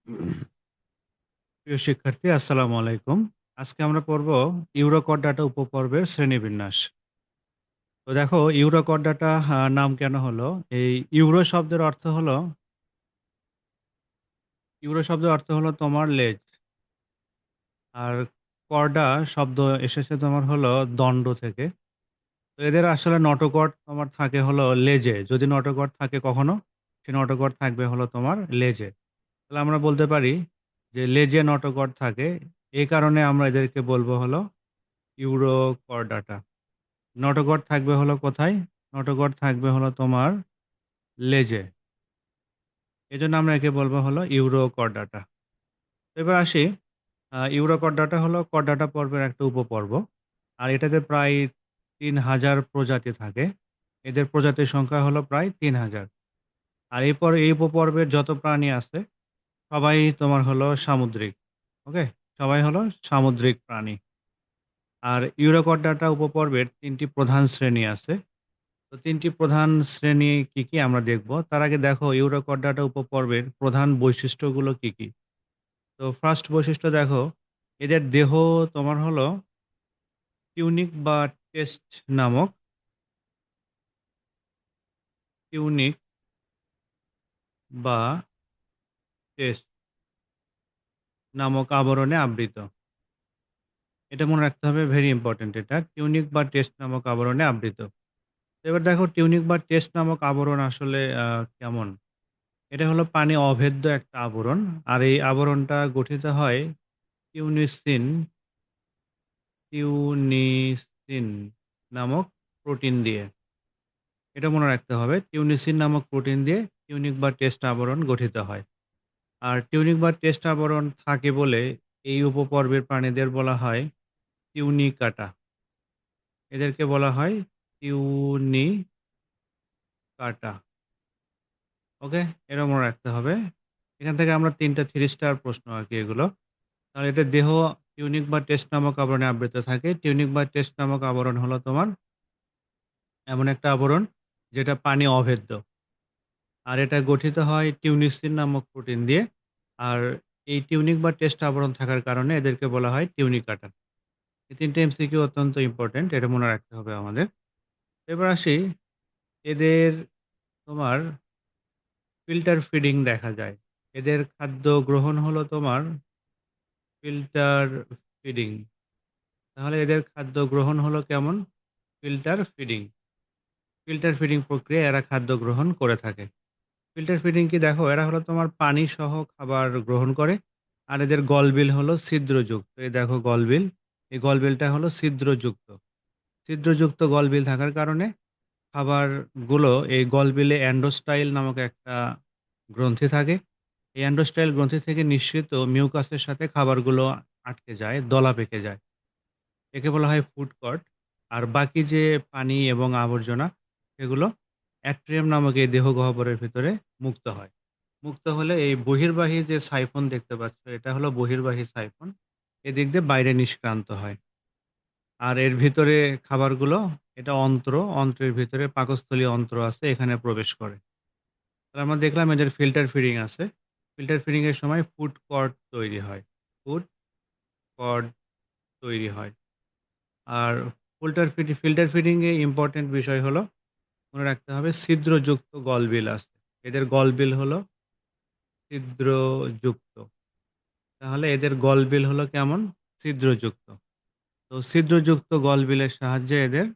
প্রিয় শিক্ষার্থী, আসসালামু আলাইকুম। আজকে আমরা পড়ব ইউরোকড ডাটা উপপর্বের শ্রেণীবিন্যাস। তো দেখো, ইউরোকড ডাটা নাম কেন হলো? এই ইউরো শব্দের অর্থ হলো তোমার লেজ। আর কর্ডা শব্দ এসেছে তোমার হলো দণ্ড থেকে। তো এদের আসলে নটোকর্ড তোমার থাকে হলো লেজে। যদি নটোকর্ড থাকে কখনো, সে নটোকর্ড থাকবে হলো তোমার লেজে। তাহলে আমরা বলতে পারি যে লেজে নটোকর্ড থাকে। এই কারণে আমরা এদেরকে বলবো হলো ইউরোকর্ডাটা। নটোকর্ড থাকবে হলো কোথায়? নটোকর্ড থাকবে হলো তোমার লেজে। এজন্য আমরা একে বলবো হলো ইউরোকর্ডাটা। এবার আসি, ইউরোকর্ডাটা হলো করডাটা পর্বের একটা উপপর্ব। আর এটাতে প্রায় ৩,০০০ প্রজাতি থাকে। এদের প্রজাতির সংখ্যা হলো প্রায় ৩,০০০। আর এই উপপর্বের যত প্রাণী আছে সবাই তোমার হলো সামুদ্রিক। ওকে? সবাই হলো সামুদ্রিক প্রাণী। আর ইউরোকর্ডাটা উপপর্বের ৩ টি প্রধান শ্রেণী আছে। তো ৩ টি প্রধান শ্রেণী কি, কি আমরা দেখব। তার আগে দেখো ইউরোকর্ডাটা উপপর্বের প্রধান বৈশিষ্ট্যগুলো কি, কি? তো ফার্স্ট বৈশিষ্ট্য দেখো, এদের দেহ তোমার হলো টিউনিক বা টেস্ট নামক টিউনিক বা টেস্ট নামক আবরণে আবৃত। এটা মনে রাখতে হবে, ভেরি ইম্পোর্টেন্ট এটা। টিউনিক বা টেস্ট নামক আবরণে আবৃত। তো এবার দেখো টিউনিক বা টেস্ট নামক আবরণ আসলে কেমন? এটা হলো পানি অভেদ্য একটা আবরণ। আর এই আবরণটা গঠিত হয় টিউনিসিন টিউনিসিন নামক প্রোটিন দিয়ে। এটা মনে রাখতে হবে। টিউনিসিন নামক প্রোটিন দিয়ে টিউনিক বা টেস্ট আবরণ গঠিত হয়। আর টিউনিক বা টেস্ট আবরণ থাকে বলে এই উপপর্বের প্রাণীদের বলা হয় টিউনিকাটা। এদেরকে বলা হয় টিউনিকাটা। ওকে? এটা মনে রাখতে হবে। এখান থেকে আমরা ৩ টা 3 স্টার প্রশ্ন আরকি এগুলো। তাহলে এদের দেহ টিউনিক বা টেস্ট নামক আবরণে আবৃত থাকে। টিউনিক বা টেস্ট নামক আবরণ হলো তোমার এমন একটা আবরণ যেটা পানি অভেদ্য। আর এটা গঠিত হয় টিউনিসিন নামক প্রোটিন দিয়ে। আর এই টিউনিক বা টেস্ট আবরণ থাকার কারণে এদেরকে বলা হয় টিউনিকাটা। এই ৩ টা এমসিকিউ অত্যন্ত ইম্পোর্টেন্ট। এটা মনে রাখতে হবে আমাদের। এবার আসি, এদের তোমার ফিল্টার ফিডিং দেখা যায়। এদের খাদ্য গ্রহণ হলো তোমার ফিল্টার ফিডিং। তাহলে এদের খাদ্য গ্রহণ হলো কেমন? Filter feeding. ফিল্টার ফিডিং প্রক্রিয়ায় এরা খাদ্য গ্রহণ করে থাকে। ফিল্টার ফিডিং কি দেখো, এরা হলো তোমার পানি সহ খাবার গ্রহণ করে। আর এদের গলবিল হলো ছিদ্রযুক্ত। এই দেখো গলবিল। এই গলবিলটা হলো ছিদ্রযুক্ত। ছিদ্রযুক্ত গলবিল থাকার কারণে খাবারগুলো এই গলবিলে অ্যান্ডোস্টাইল নামক একটা গ্রন্থি থাকে। এই অ্যান্ডোস্টাইল গ্রন্থি থেকে নিঃসৃত মিউকাসের সাথে খাবারগুলো আটকে যায়, দলা পেকে যায়। একে বলা হয় ফুড কর্ট। আর বাকি যে পানি এবং আবর্জনা সেগুলো অ্যাট্রিয়াম নামক এই দেহগহ্বরের ভিতরে মুক্ত হয়। মুক্ত হলে এই বহির্বাহী যে সাইফন দেখতে পাচ্ছ, এটা হলো বহির্বাহী সাইফন। এদিক দিয়ে বাইরে নিষ্ক্রান্ত হয়। আর এর ভিতরে খাবারগুলো, এটা অন্ত্র, অন্ত্রের ভিতরে পাকস্থলী অন্ত্র আছে, এখানে প্রবেশ করে। তাহলে আমরা দেখলাম এদের ফিল্টার ফিডিং আছে। ফিল্টার ফিডিং এর সময় ফুড কর্ট তৈরি হয়। ফুড কর্ট তৈরি হয়। আর ফিল্টার ফিডিং এ ইম্পোর্টেন্ট বিষয় হলো মনে রাখতে হবে ছিদ্রযুক্ত গলবিল আছে। এদের গলবিল হলো ছিদ্রযুক্ত। তাহলে এদের গলবিল হলো কেমন? ছিদ্রযুক্ত। তো ছিদ্রযুক্ত গলবিলের সাহায্যে এদের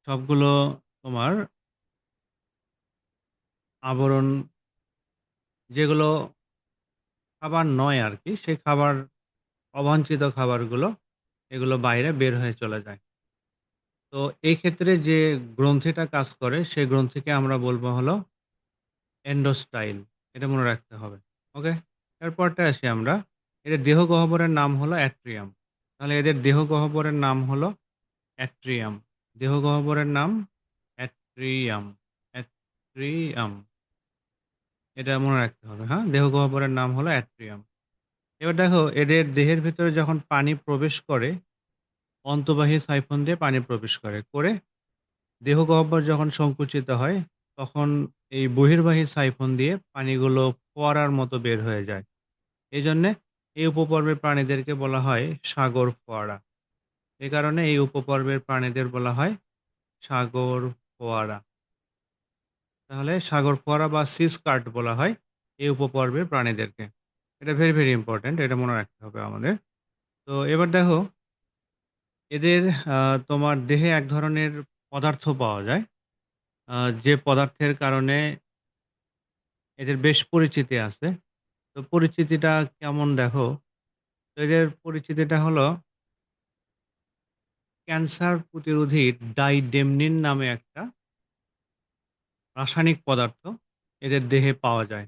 সবগুলো তোমার আবরণ, যেগুলো খাবার নয় আরকি, সেই খাবার, অবাঞ্ছিত খাবারগুলো এগুলো বাইরে বের হয়ে চলে যায়। তো এই ক্ষেত্রে যে গ্রন্থিটা কাজ করে সেই গ্রন্থিকে আমরা বলব হলো এন্ডোস্টাইল। এটা মনে রাখতে হবে। ওকে? এরপরটায় আসি আমরা। এদের দেহগহ্বরের নাম হলো অ্যাট্রিয়াম। তাহলে এদের দেহগহ্বরের নাম হলো অ্যাট্রিয়াম। দেহগহ্বরের নাম অ্যাট্রিয়াম। অ্যাট্রিয়াম। এটা মনে রাখতে হবে, হ্যাঁ? দেহগহ্বরের নাম হলো অ্যাট্রিয়াম। এবার দেখো এদের দেহের ভিতরে যখন পানি প্রবেশ করে, অন্তঃবাহী সাইফন দিয়ে পানি প্রবেশ করে দেহগহ্বর যখন সংকুচিত হয়, তখন এই বহির্বাহী সাইফন দিয়ে পানিগুলো ফোয়ারার মতো বের হয়ে যায়। এজন্যে এই উপপর্বের প্রাণীদেরকে বলা হয় সাগর ফোয়ারা। এ কারণে এই উপপর্বের প্রাণীদের বলা হয় সাগর ফোয়ারা। তাহলে সাগর ফোয়ারা বা সি স্কার্ট বলা হয় এই উপপর্বের প্রাণীদেরকে। এটা ভেরি, ভেরি ইম্পোর্টেন্ট। এটা মনে রাখতে হবে আমাদের। তো এবার দেখো এদের তোমার দেহে এক ধরনের পদার্থ পাওয়া যায়। আ যে পদার্থের কারণে এদের বেশ পরিচিতি আছে। তো পরিচিতিটা কেমন দেখো? তো এদের পরিচিতিটা হলো ক্যান্সার প্রতিরোধী ডাইডেমনিন নামে একটা রাসায়নিক পদার্থ এদের দেহে পাওয়া যায়।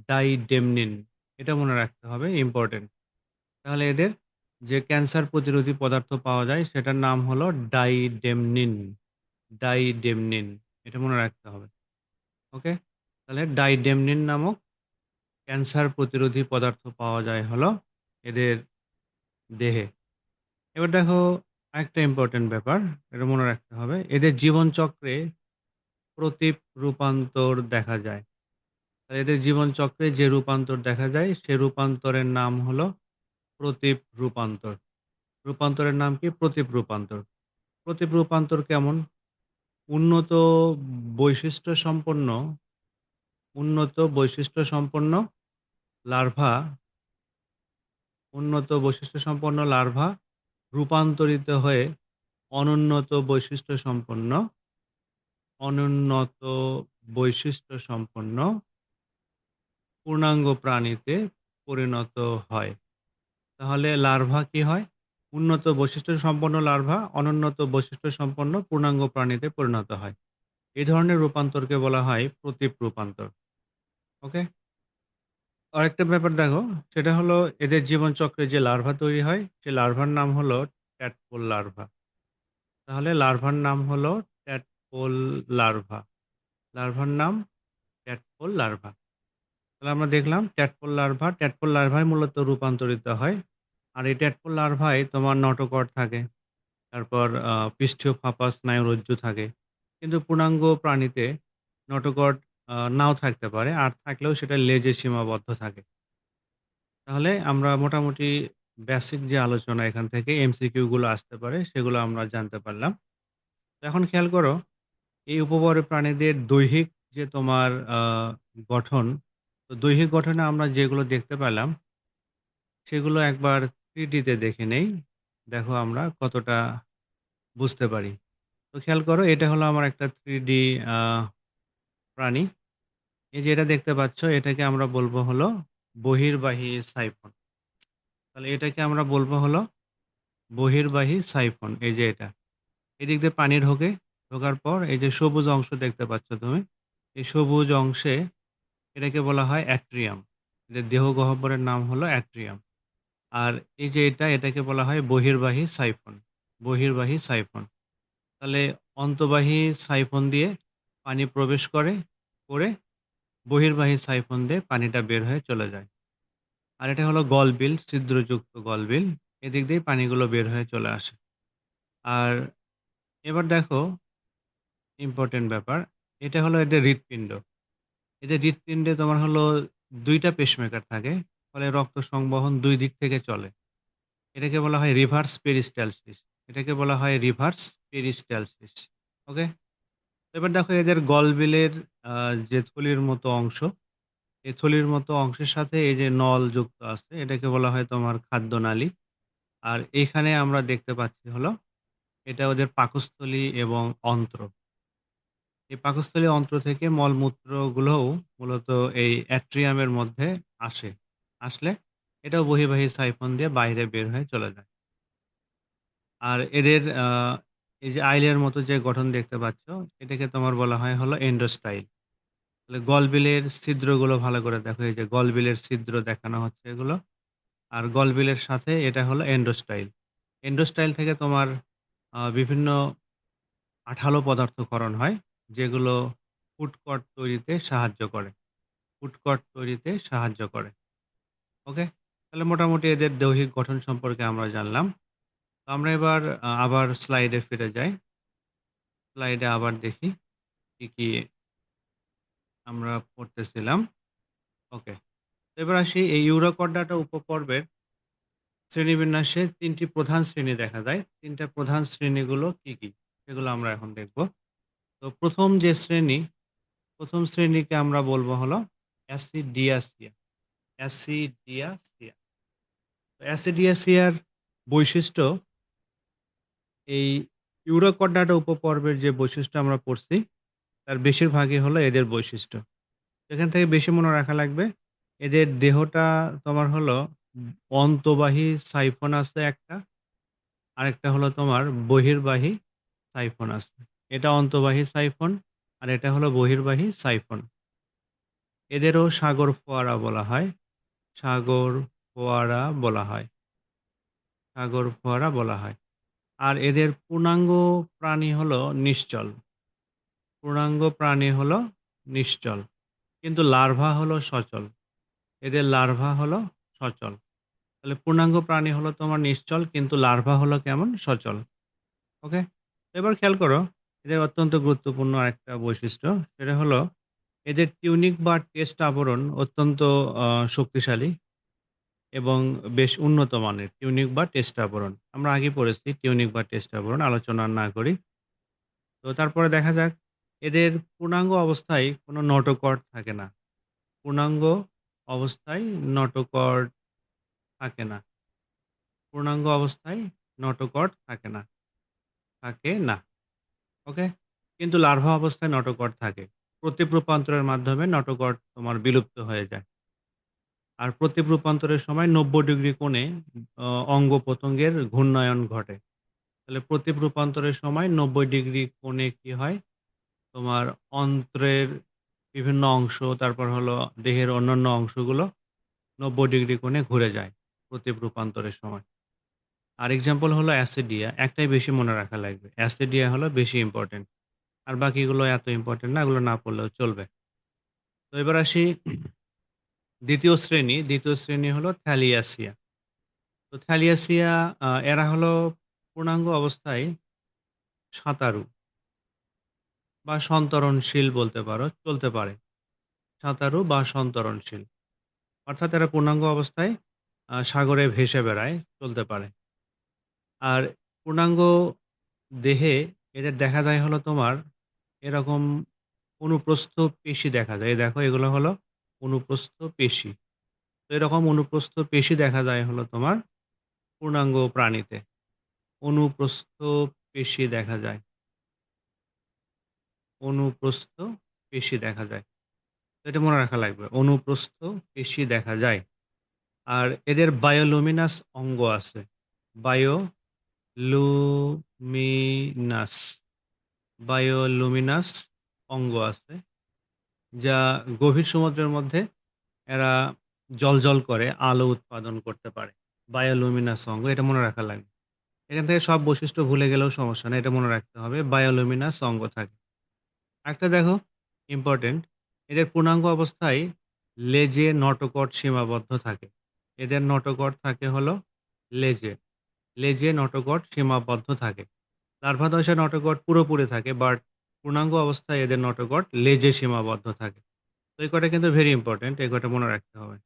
ডাইডেমনিন এটা মনে রাখতে হবে ইম্পোর্টেন্ট। তাহলে এদের যে ক্যান্সার প্রতিরোধী পদার্থ পাওয়া যায় সেটার নাম হলো ডাইডেমনিন। ডাইডেমনিন এটা মনে রাখতে হবে। ওকে? তাহলে ডাইডেমনিন নামক ক্যান্সার প্রতিরোধী পদার্থ পাওয়া যায় হলো এদের দেহে। এবার দেখো আরেকটা ইম্পোর্টেন্ট ব্যাপার, এটা মনে রাখতে হবে। এদের জীবনচক্রে প্রতীপ রূপান্তর দেখা যায়। আর এদের জীবনচক্রে যে রূপান্তর দেখা যায় সে রূপান্তরের নাম হলো প্রতীপ রূপান্তর। রূপান্তরের নাম কি? প্রতীপ রূপান্তর। প্রতীপ রূপান্তর কেমন? উন্নত বৈশিষ্ট্য সম্পন্ন উন্নত বৈশিষ্ট্য সম্পন্ন লার্ভা উন্নত বৈশিষ্ট্য সম্পন্ন লার্ভা রূপান্তরিত হয়ে অনুন্নত বৈশিষ্ট্য সম্পন্ন অনুন্নত বৈশিষ্ট্য সম্পন্ন পূর্ণাঙ্গ প্রাণীতে পরিণত হয়। তাহলে লার্ভা কি হয়? উন্নত বৈশিষ্ট্য সম্পন্ন লার্ভা অনুন্নত বৈশিষ্ট্য সম্পন্ন পূর্ণাঙ্গ প্রাণীতে পরিণত হয়। এই ধরনের রূপান্তরকে বলা হয় প্রতীপ রূপান্তর। ওকে? আরেকটা ব্যাপার দেখো, সেটা হলো এদের জীবনচক্রে যে লার্ভা তৈরি হয়, সে লার্ভার নাম হলো ট্যাডপোল লার্ভা। তাহলে লার্ভার নাম হলো ট্যাডপোল লার্ভা। লার্ভার নাম ট্যাডপোল লার্ভা। তাহলে আমরা দেখলাম ট্যাডপোল লার্ভাই মূলত রূপান্তরিত হয়। আর এই ট্যাডপোল লার্ভায় তোমার নটোকট থাকে। তারপর পৃষ্ঠীয় ফাঁপা স্নায়ুরজ্জু থাকে। কিন্তু পূর্ণাঙ্গ প্রাণীতে নটোকট নাও থাকতে পারে। আর থাকলেও সেটা লেজে সীমাবদ্ধ থাকে। তাহলে আমরা মোটামুটি বেসিক যে আলোচনা এখান থেকে এমসিকিউ গুলো আসতে পারে সেগুলো আমরা জানতে পারলাম। তো এখন খেয়াল করো এই উপবর্গের প্রাণীদের দৈহিক যে তোমার গঠন, তো দৈহিক গঠনে আমরা যেগুলো দেখতে পেলাম সেগুলো একবার 3D তে দেখে নেই। দেখো আমরা কতটা বুঝতে পারি। তো খেয়াল করো এটা হলো আমার একটা 3D আ প্রাণী। এই যে এটা দেখতে পাচ্ছ এটাকে আমরা বলবো হলো বহির্বাহী সাইফন। তাহলে এটাকে আমরা বলবো হলো বহির্বাহী সাইফন। এই যে এটা। এদিক দিয়ে পানি ঢোকে। ঢোকার পর এই যে সবুজ অংশ দেখতে পাচ্ছ তুমি। এই সবুজ অংশে এটাকে বলা হয় অ্যাট্রিয়াম। এদের দেহ গহ্বরের নাম হলো অ্যাট্রিয়াম। আর এই যে এটাকে বলা হয় বহির্বাহী সাইফন। বহির্বাহী সাইফন। তাহলে অন্তঃবাহী সাইফন দিয়ে পানি প্রবেশ করে বহির্বাহী সাইফন দিয়ে পানিটা বের হয়ে চলে যায়। আর এটা হলো গলবিল, ছিদ্রযুক্ত গলবিল। এদিক দিয়েই পানিগুলো বের হয়ে চলে আসে। আর এবার দেখো ইম্পোর্টেন্ট ব্যাপার। এটা হলো এদের হৃৎপিণ্ড। এদের হৃৎপিণ্ডে তোমার হলো ২ টা পেসমেকার থাকে। ফলে রক্ত সংবহন ২ দিক থেকে চলে। এটাকে বলা হয় রিভার্স পেরিস্টালসিস। এটাকে বলা হয় রিভার্স পেরিস্টালসিস। ওকে? এবার দেখো এদের গলবিলের আ যে থলির মতো অংশ, এই থলির মতো অংশের সাথে এই যে নল যুক্ত আছে, এটাকে বলা হয় তোমার খাদ্যনালী। আর এইখানে আমরা দেখতে পাচ্ছি হলো এটা ওদের পাকস্থলী এবং অন্ত্র। এই পাকস্থলী অন্ত্র থেকে মলমূত্রগুলোও মূলত এই অ্যাট্রিয়ামের মধ্যে আসে। আসলে এটাও বহির্বাহী সাইফন দিয়ে বাইরে বের হয়ে চলে যায়। আর এদের এই যে আইলের মতো যে গঠন দেখতে পাচ্ছ, এটাকে তোমার বলা হয় হলো এন্ডোস্টাইল। তাহলে গলবিলের ছিদ্রগুলো ভালো করে দেখো। এই যে গলবিলের ছিদ্র দেখানো হচ্ছে এগুলো। আর গলবিলের সাথে এটা হলো এন্ডোস্টাইল। এন্ডোস্টাইল থেকে তোমার বিভিন্ন আঠালো পদার্থ ক্ষরণ হয়, যেগুলো ফুডকট তৈরিতে সাহায্য করে। ফুডকট তৈরিতে সাহায্য করে। ওকে? তাহলে মোটামুটি এদের দৈহিক গঠন সম্পর্কে আমরা জানলাম। তো আমরা এবার আবার স্লাইডে ফিরে যাই। স্লাইডে আবার দেখি কি, কি আমরা পড়তেছিলাম। ওকে। এবার আসি এই ইউরোকর্ডাটা উপপর্বের শ্রেণীবিন্যাসে ৩ টি প্রধান শ্রেণী দেখা যায়। ৩ টা প্রধান শ্রেণীগুলো কি, কি? সেগুলো আমরা এখন দেখব। তো ১ম শ্রেণীকে আমরা বলব হলো অ্যাসিডিয়াসিয়া, অ্যাসিডিয়াসিয়া। অ্যাসিডিয়াসিয়ার বৈশিষ্ট্য এই ইউরোকর্ডাটা উপপর্বের যে বৈশিষ্ট্য আমরা পড়ছি, তার বেশিরভাগই হলো এদের বৈশিষ্ট্য। এখান থেকে বেশি মনে রাখা লাগবে, এদের দেহটা তোমার হলো অন্তবাহী সাইফন আছে একটা, আরেকটা হলো তোমার বহির্বাহী সাইফন আছে। এটা অন্তবাহী সাইফন, আর এটা হলো বহির্বাহী সাইফন। এদেরও সাগর ফোয়ারা বলা হয়, সাগর ফোয়ারা বলা হয়, সাগর ফোয়ারা বলা হয়। আর এদের পূর্ণাঙ্গ প্রাণী হলো নিশ্চল। পূর্ণাঙ্গ প্রাণী হলো নিশ্চল। কিন্তু লার্ভা হলো সচল। এদের লার্ভা হলো সচল। তাহলে পূর্ণাঙ্গ প্রাণী হলো তোমার নিশ্চল, কিন্তু লার্ভা হলো কেমন? সচল। ওকে? এবার খেয়াল করো, এদের অত্যন্ত গুরুত্বপূর্ণ আরেকটা বৈশিষ্ট্য, সেটা হলো এদের টিউনিক বা টেস্ট আবরণ অত্যন্ত শক্তিশালী এবং বেশ উন্নত মানের টিউনিক বা টেস্ট আবরণ। আমরা আগে পড়েছি টিউনিক বা টেস্ট আবরণ, আলোচনা না করি। তো তারপরে দেখা যাক, এদের পূর্ণাঙ্গ অবস্থায় কোনো নটোকর্ড থাকে না। পূর্ণাঙ্গ অবস্থায় নটোকর্ড থাকে না। পূর্ণাঙ্গ অবস্থায় নটোকর্ড থাকে না, থাকে না। ওকে? কিন্তু লার্ভা অবস্থায় নটোকর্ড থাকে। প্রতিপ্রূপান্তরের মাধ্যমে নটোকর্ড তোমার বিলুপ্ত হয়ে যায়। আর প্রতিপ্রূপান্তরের সময় ৯০ ডিগ্রি কোণে অঙ্গ-প্রত্যঙ্গের ঘূর্ণায়ন ঘটে। তাহলে প্রতিপ্রূপান্তরের সময় ৯০ ডিগ্রি কোণে কি হয়? তোমার অন্ত্রের বিভিন্ন অংশ, তারপর হলো দেহের অন্যান্য অংশগুলো ৯০ ডিগ্রি কোণে ঘুরে যায় প্রতিপ্রূপান্তরের সময়। আর এক্সাম্পল হলো অ্যাসিডিয়া। একটাই বেশি মনে রাখা লাগবে। অ্যাসিডিয়া হলো বেশি ইম্পোর্টেন্ট। আর বাকিগুলো এত ইম্পোর্টেন্ট না, এগুলো না পড়লেও চলবে। তো এবার আসি ২য় শ্রেণী হলো থ্যালিয়াসিয়া। তো থ্যালিয়াসিয়া এরা হলো পূর্ণাঙ্গ অবস্থায় সাঁতারু বা সন্তরণশীল বলতে পারো, চলতে পারে। সাঁতারু বা সন্তরণশীল। অর্থাৎ এরা পূর্ণাঙ্গ অবস্থায় সাগরে ভেসে বেড়ায়, চলতে পারে। আর পূর্ণাঙ্গ দেহে এদের দেখা যায় হলো তোমার এরকম অনুপ্রস্থ পেশি দেখা যায়। এই দেখো, এগুলো হলো অনুপ্রস্থ পেশি। তো এরকম অনুপ্রস্থ পেশি দেখা যায় হলো তোমার পূর্ণাঙ্গ প্রাণীতে। অনুপ্রস্থ পেশি দেখা যায়। অনুপ্রস্থ পেশি দেখা যায়। তো এটা মনে রাখা লাগবে। অনুপ্রস্থ পেশি দেখা যায়। আর এদের বায়োলুমিনাস অঙ্গ আছে। বায়োলুমিনাস, বায়োলুমিনাস অঙ্গ আছে। যা গভীর সমুদ্রের মধ্যে এরা জ্বলজ্বল করে আলো উৎপাদন করতে পারে। বায়োলুমিনাস অঙ্গ, এটা মনে রাখা লাগবে। এখান থেকে সব বৈশিষ্ট্য ভুলে গেলেও সমস্যা নেই। এটা মনে রাখতে হবে। বায়োলুমিনাস অঙ্গ থাকে। আরেকটা দেখো, ইম্পোর্টেন্ট, এদের পূর্ণাঙ্গ অবস্থায় লেজে নটোকট সীমাবদ্ধ থাকে। এদের নটোকট থাকে হলো লেজে। লেজে নটোকট সীমাবদ্ধ থাকে। লার্ভা দশায় নটোকট পুরোপুরি থাকে, বাট পূর্ণাঙ্গ অবস্থায় এদের নটোকট লেজে সীমাবদ্ধ থাকে। তো এই কয়টা কিন্তু ভেরি ইম্পোর্টেন্ট। এই কয়টা মনে রাখতে হবে।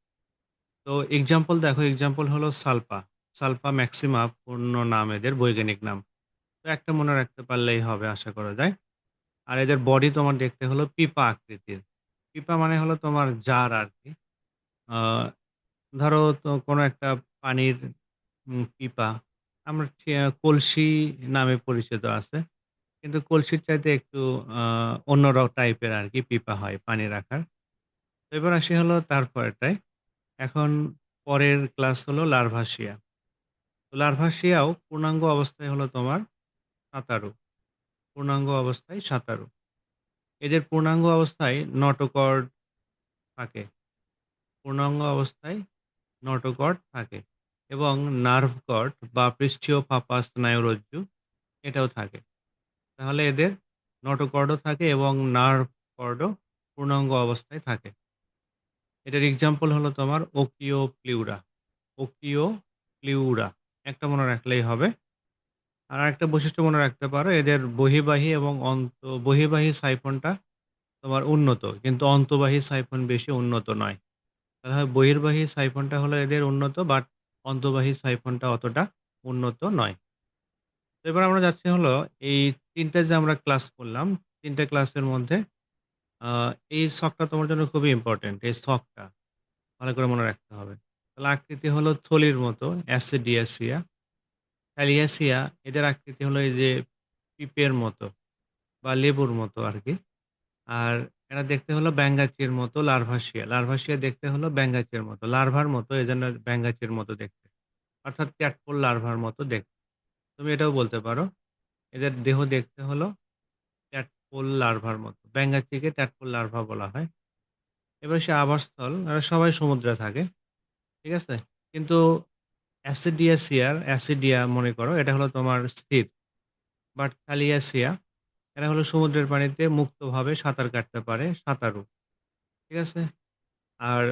তো এক্সাম্পল দেখো, এক্সাম্পল হলো সালপা। সালপা ম্যাক্সিমা পূর্ণ নাম, এদের বৈজ্ঞানিক নাম। তো একটা মনে রাখতে পারলেই হবে আশা করা যায়। আর এদের বডি তোমার দেখতে হলো পিপা আকৃতির। পিপা মানে হলো তোমার জার আরকি। আ ধরো তো কোনো একটা পানির পিপা আমরা কলসি নামে পরিচিত আছে। কিন্তু কলসির চাইতে একটু আ অন্য টাইপের আরকি পিপা হয় পানি রাখার। তো এবার আসি হলো তারপরেরটায়। এখন পরের ক্লাস হলো লার্ভাসিয়া। তো লার্ভাসিয়াও পূর্ণাঙ্গ অবস্থায় হলো তোমার সাঁতারু। পূর্ণাঙ্গ অবস্থায় সাঁতারু। এদের পূর্ণাঙ্গ অবস্থায় নটোকর্ড থাকে। পূর্ণাঙ্গ অবস্থায় নটোকর্ড থাকে এবং নার্ভ কর্ড বা পৃষ্ঠীয় ফাঁপা স্নায়ুরজ্জু এটাও থাকে। তাহলে এদের নটোকর্ডও থাকে এবং নার্ভ কর্ডও পূর্ণাঙ্গ অবস্থায় থাকে। এটার এক্সাম্পল হলো তোমার ওকিও প্লিউরা। ওকিও প্লিউরা একটা মনে রাখলেই হবে। আর আরেকটা বৈশিষ্ট্য মনে রাখতে পারো, এদের বহির্বাহী এবং বহির্বাহী সাইফনটা তোমার উন্নত, কিন্তু অন্তবাহী সাইফন বেশি উন্নত নয়। তাহলে হয় বহির্বাহী সাইফনটা হলো এদের উন্নত, বাট অন্তর্বাহী সাইফনটা অতটা উন্নত নয়। তো এবার আমরা যাচ্ছি হলো এই ৩ টা যে আমরা ক্লাস করলাম, ৩ টা ক্লাসের মধ্যে আ এই ছকটা তোমার জন্য খুবই ইম্পোর্টেন্ট। এই ছকটা ভালো করে মনে রাখতে হবে। তাহলে আকৃতি হলো থলির মতো অ্যাসিডিয়াসিয়া, থ্যালিয়াসিয়া এদের আকৃতি হলো এই যে পিঁপের মতো বা লেবুর মতো আরকি। আর এরা দেখতে হলো ব্যাঙাচির মতো লার্ভাসিয়া। লার্ভাসিয়া দেখতে হলো ব্যাঙাচির মতো। লার্ভার মতো এজন্য ব্যাঙাচির মতো দেখতে। অর্থাৎ ট্যাডপোল লার্ভার মতো দেখতে। তুমি এটাও বলতে পারো। এদের দেহ দেখতে হলো ট্যাডপোল লার্ভার মতো। ব্যাঙাচিকে ট্যাডপোল লার্ভা বলা হয়। এবার সে আবাসস্থল এরা সবাই সমুদ্রে থাকে। ঠিক আছে? কিন্তু অ্যাসিডিয়া মনে করো এটা হলো তোমার স্থির। বাট থ্যালিয়াসিয়া এরা হলো সমুদ্রের পানিতে মুক্তভাবে সাঁতার কাটতে পারে, সাঁতারু। ঠিক আছে? আর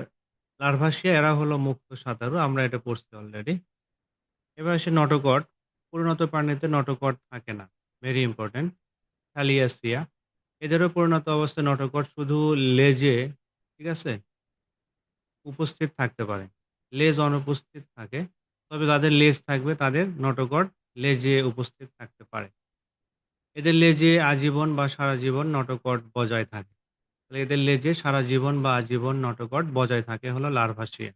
লার্ভাসিয়া এরা হলো মুক্ত সাঁতারু। আমরা এটা পড়ছি অলরেডি। এবার আসি নটোকট। পরিণত প্রাণীতে নটোকট থাকে না। Very important. থ্যালিয়াসিয়া এদেরও পরিণত অবস্থায় নটোকট শুধু লেজে, ঠিক আছে? উপস্থিত থাকতে পারে। লেজ অনুপস্থিত থাকে। তবে যাদের লেজ থাকবে তাদের নটোকট লেজে উপস্থিত থাকতে পারে। এদের লেজে আজীবন বা সারা জীবন নটোকট বজায় থাকে। তাহলে এদের লেজে সারা জীবন বা আজীবন নটোকট বজায় থাকে হলো লার্ভাসিয়া।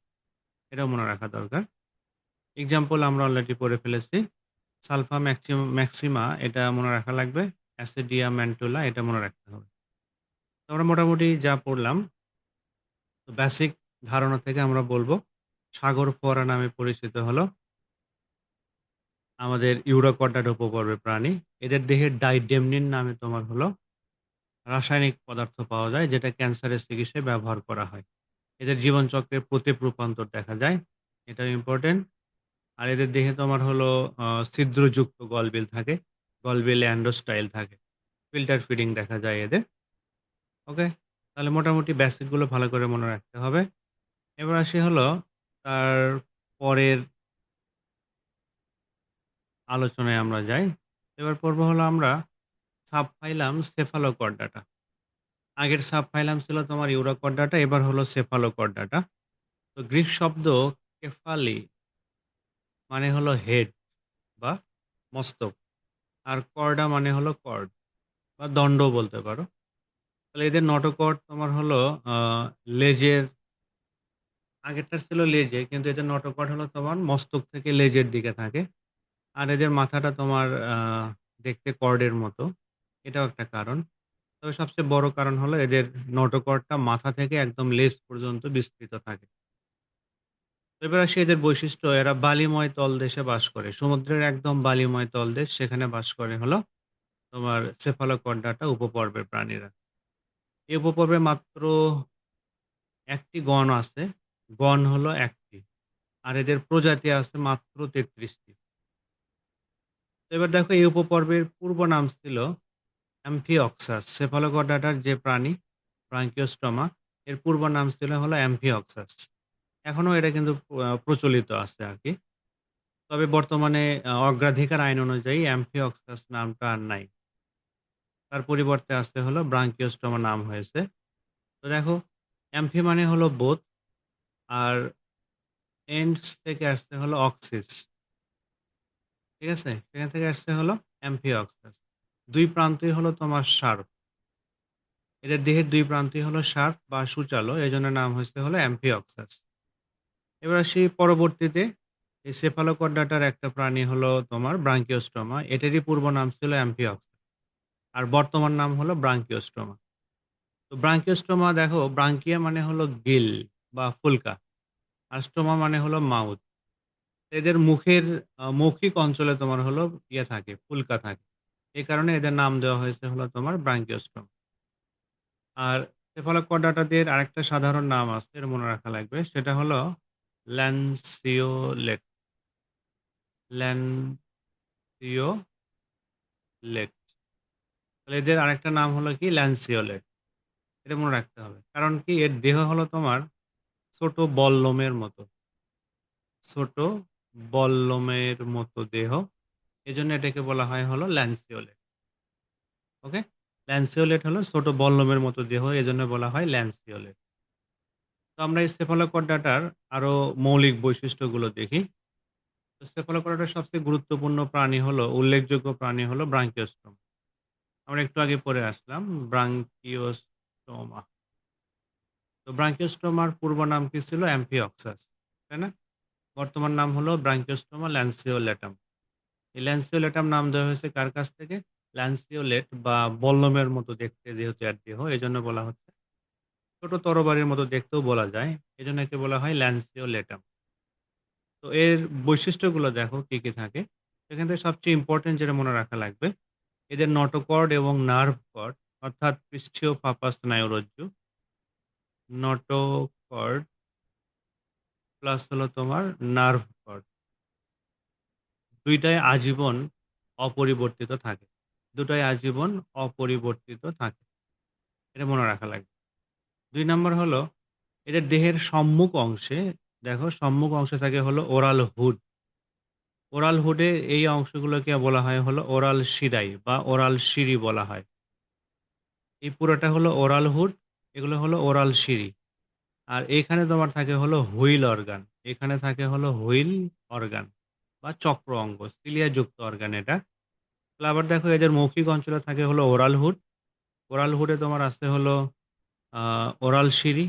এটাও মনে রাখা দরকার। এক্সাম্পল আমরা অলরেডি পড়ে ফেলেছি। সালফা ম্যাক্সিমা এটা মনে রাখা লাগবে। অ্যাসিডিয়া ম্যান্টুলা এটা মনে রাখতে হবে। তো আমরা মোটামুটি যা পড়লাম, তো বেসিক ধারণা থেকে আমরা বলব, সাগর ফোয়ারা নামে পরিচিত হলো আমাদের ইউরাকোডাটা উপপর্বের প্রাণী। এদের দেহে ডাইডেমনিন নামে তোমার হলো রাসায়নিক পদার্থ পাওয়া যায় যেটা ক্যান্সারের চিকিৎসায় ব্যবহার করা হয়। এদের জীবনচক্রে প্রতীপ রূপান্তর দেখা যায়। এটাও ইম্পোর্টেন্ট। আর এদের দেহে তোমার হলো ছিদ্রযুক্ত গলবিল থাকে। গলবিলে অ্যান্ডোস্টাইল থাকে। ফিল্টার ফিডিং দেখা যায় এদের। ওকে? তাহলে মোটামুটি বেসিক গুলো ভালো করে মনে রাখতে হবে। এবার আসি হলো তার পরের আলোচনায় আমরা যাই। এবার পড়বো হলো আমরা সাবফাইলাম সেফালোকর্ডাটা। আগের সাবফাইলাম ছিল তোমার ইউরাকর্ডাটা, এবার হলো সেফালোকর্ডাটা। তো গ্রিক শব্দ কেফালি মানে হলো হেড বা মস্তক। আর কর্ডা মানে হলো কর্ড বা দণ্ডও বলতে পারো। তাহলে এদের নটোকট তোমার হলো আ লেজের আগেরটার ছিল লেজে, কিন্তু এদের নটোকট হলো তোমার মস্তক থেকে লেজের দিকে থাকে। আর এদের মাথাটা তোমার দেখতে কর্ডের মতো। এটাও একটা কারণ। তবে সবচেয়ে বড় কারণ হলো এদের নটোকটটা মাথা থেকে একদম লেজ পর্যন্ত বিস্তৃত থাকে। এবার আসি এদের বৈশিষ্ট্য, এরা বালিময় তলদেশে বাস করে। সমুদ্রের একদম বালিময় তলদেশ সেখানে বাস করে হলো তোমার সেফালোকন্ডাটা উপপর্বের প্রাণীরা। এই উপপর্বে মাত্র ১ টি গণ আছে। গণ হলো ১ টি। আর এদের প্রজাতি আছে মাত্র ৩৩ টি। তো এবার দেখো এই উপপর্বের পূর্ব নাম ছিল অ্যাম্ফিওক্সাস। সেফালোকন্ডাটার যে প্রাণী ব্রাঙ্কিওস্টোমা এর পূর্ব নাম ছিল হলো অ্যাম্ফিওক্সাস। এখনো এটা কিন্তু প্রচলিত আছে আরকি। তবে বর্তমানে অগ্রাধিকার আইন অনুযায়ী অ্যাম্ফিওক্সাস নামটা আর নাই। তার পরিবর্তে আছে হলো ব্রাঙ্কিওস্টোমা নাম হয়েছে। তো দেখো অ্যাম্ফি মানে হলো বোথ, আর এন্ডস থেকে আসছে হলো অক্সিস। ঠিক আছে? সেখান থেকে আসছে হলো অ্যাম্ফিওক্সাস। ২ প্রান্তই হলো তোমার শার্প। এদের দেহের ২ প্রান্তই হলো শার্প বা সূচালো। এজন্য নাম হইছে হলো অ্যাম্ফিওক্সাস। এবার আসি পরবর্তীতে এই সেফালোকোডাটার একটা প্রাণী হলো তোমার ব্রাঙ্কিওস্টোমা। এটারই পূর্ব নাম ছিল অ্যাম্ফিওক্সাস। আর বর্তমান নাম হলো ব্রাঙ্কিওস্টোমা। তো ব্রাঙ্কিওস্টোমা দেখো ব্রাঙ্কিয়া মানে হলো গিল বা ফুলকা। আর স্টোমা মানে হলো মাউথ। এদের মুখের মৌখিক অঞ্চলে তোমার হলো ইয়ে থাকে, ফুলকা থাকে। এই কারণে এদের নাম দেওয়া হয়েছে হলো তোমার ব্রাঙ্কিওস্টোমা। আর সেফালোকোডাটাদের আরেকটা সাধারণ নাম আছে, এটা মনে রাখা লাগবে। সেটা হলো ল্যান্সিওলেট। ল্যান্সিওলেট। তাহলে এদের আরেকটা নাম হলো কি ল্যান্সিওলেট। এটা মনে রাখতে হবে। কারণ কি এর দেহ হলো তোমার ছোট বল্লমের মতো। ছোট বল্লমের মতো দেহ। এজন্য এটাকে বলা হয় হলো ল্যান্সিওলেট। ওকে? ল্যান্সিওলেট হলো ছোট বল্লমের মতো দেহ। এজন্য বলা হয় ল্যান্সিওলেট। তো আমরা এই cephalochordaটার আরো মৌলিক বৈশিষ্ট্যগুলো দেখি। তো cephalochordaটার সবচেয়ে গুরুত্বপূর্ণ প্রাণী হলো উল্লেখযোগ্য প্রাণী হলো ব্রাঙ্কিওস্টোমা। আমরা একটু আগে পড়ে আসলাম ব্রাঙ্কিওস্টোমা। তো ব্রাঙ্কিওস্টোমার পূর্ব নাম কি ছিল? অ্যাম্ফিওক্সাস, তাই না? বর্তমান নাম হলো ব্রাঙ্কিওস্টোমা ল্যান্সিওলেটাম। এই ল্যান্সিওলেটাম নাম দেওয়া হয়েছে কার কাছ থেকে? ল্যান্সিওলেট বা বল্লমের মতো দেখতে যেহেতু এর দেহ, এজন্য বলা হচ্ছে। ছোট তরবারির মতো দেখতেও বলা যায়। এজন্য একে বলা হয় ল্যান্সিওলেটাম। তো এর বৈশিষ্ট্যগুলো দেখো কি, কি থাকে। সেখান থেকে সবচেয়ে ইম্পোর্টেন্ট যেটা মনে রাখা লাগবে, এদের নটোকর্ড এবং নার্ভ কর্ড অর্থাৎ পৃষ্ঠীয় ফাঁপা স্নায়ুরজ্জু, নটোকর্ড প্লাস হলো তোমার নার্ভ কর্ড ২ টাই আজীবন অপরিবর্তিত থাকে। ২ টাই আজীবন অপরিবর্তিত থাকে। এটা মনে রাখা লাগবে। ২ নাম্বার হলো এদের দেহের সম্মুখ অংশে দেখো সম্মুখ অংশে থাকে হলো ওরাল হুড। ওরাল হুডে এই অংশগুলোকে বলা হয় হলো ওরাল শিরাই বা ওরাল সিঁড়ি বলা হয়। এই পুরোটা হলো ওরাল হুড, এগুলো হলো ওরাল সিঁড়ি। আর এখানে তোমার থাকে হলো হুইল অর্গান। এখানে থাকে হলো হুইল অর্গান বা চক্র অঙ্গ, সিলিয়া যুক্ত অর্গান এটা। তাহলে আবার দেখো এদের মৌখিক অঞ্চলে থাকে হলো ওরাল হুড। ওরাল হুডে তোমার আছে হলো আ ওরাল সিঁড়ি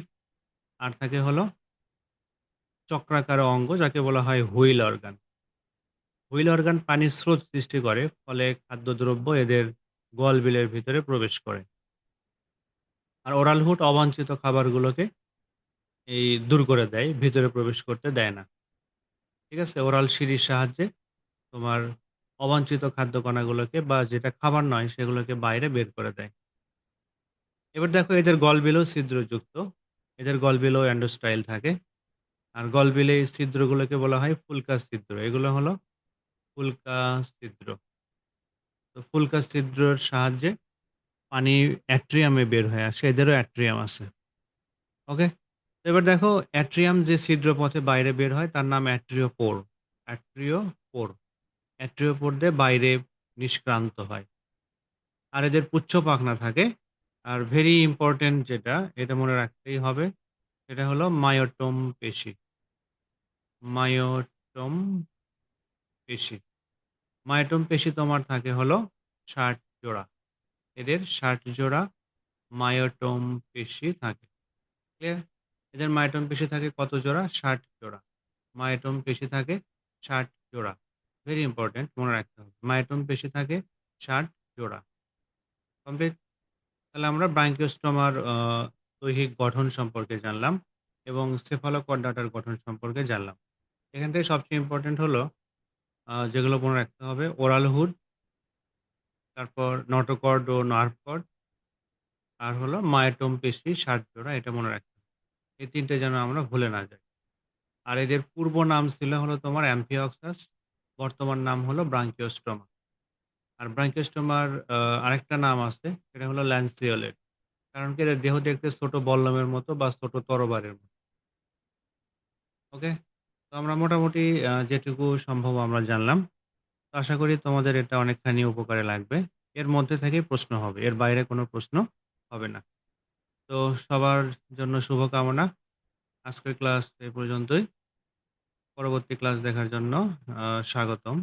আর থাকে হলো চক্রাকার অঙ্গ যাকে বলা হয় হুইল অর্গান। হুইল অর্গান পানির স্রোত সৃষ্টি করে, ফলে খাদ্যদ্রব্য এদের গলবিলের ভিতরে প্রবেশ করে। আর ওরাল হুড অবাঞ্ছিত খাবারগুলোকে দূর করে দেয়, ভিতরে প্রবেশ করতে দেয় না। ঠিক আছে? ওরাল সিঁড়ির সাহায্যে তোমার অবাঞ্ছিত খাদ্য কণাগুলোকে বা যেটা খাবার নয় সেগুলোকে বাইরে বের করে দেয়। এবার দেখো এদের গলবিলও ছিদ্রযুক্ত। এদের গলবিলও এন্ডোস্টাইল থাকে। আর গলবিলে এই ছিদ্রগুলোকে বলা হয় ফুলকা ছিদ্র। এগুলো হলো ফুলকা ছিদ্র। তো ফুলকা ছিদ্রর সাহায্যে পানি অ্যাট্রিয়ামে বের হয়ে আসে। এদেরও অ্যাট্রিয়াম আছে। ওকে? তো এবার দেখো অ্যাট্রিয়াম যে ছিদ্র পথে বাইরে বের হয় তার নাম অ্যাট্রিওপোর। অ্যাট্রিওপোর। অ্যাট্রিওপোর দিয়ে বাইরে নিষ্ক্রান্ত হয়। আর এদের পুচ্ছ পাখনা থাকে। আর ভেরি ইম্পোর্টেন্ট যেটা, এটা মনে রাখতেই হবে, সেটা হলো মায়োটোম পেশি। মায়োটোম পেশি। মায়োটোম পেশি তোমার থাকে হলো ৬০ জোড়া। এদের ৬০ জোড়া মায়োটোম পেশি থাকে। ক্লিয়ার? এদের মায়োটোম পেশি থাকে কত জোড়া? ৬০ জোড়া। মায়োটোম পেশি থাকে ৬০ জোড়া। ভেরি ইম্পোর্টেন্ট মনে রাখতে হবে। মায়োটোম পেশি থাকে ৬০ জোড়া। কমপ্লিট? তাহলে আমরা ব্রাঙ্কিওস্টোমার দৈহিক গঠন সম্পর্কে জানলাম এবং সেফালোকর্ডাটার গঠন সম্পর্কে জানলাম। এখান থেকে সবচেয়ে ইম্পোর্টেন্ট হলো যেগুলো মনে রাখতে হবে ওরাল হুড, তারপর নটোকর্ড ও নার্ভ কর্ড আর হলো মায়োটোম পেশি ৬০ জোড়া এটা মনে রাখতে হবে। এই ৩ টে যেন আমরা ভুলে না যাই। আর এদের পূর্ব নাম ছিল হলো তোমার অ্যাম্ফিওক্সাস, বর্তমান নাম হলো ব্রাঙ্কিওস্টোমা। আর ব্রাঙ্কিওস্টোমার আরেকটা নাম আছে সেটা হলো ল্যান্সিওলেট। কারণ কি এদের দেহ দেখতে ছোট বল্লমের মতো বা ছোট তরবারির মতো। ওকে? তো আমরা মোটামুটি যেটুকু সম্ভব আমরা জানলাম। তো আশা করি তোমাদের এটা অনেকখানি উপকারে লাগবে। এর মধ্যে থেকেই প্রশ্ন হবে। এর বাইরে কোনো প্রশ্ন হবে না। তো সবার জন্য শুভকামনা। আজকের ক্লাস এ পর্যন্তই। পরবর্তী ক্লাস দেখার জন্য স্বাগতম।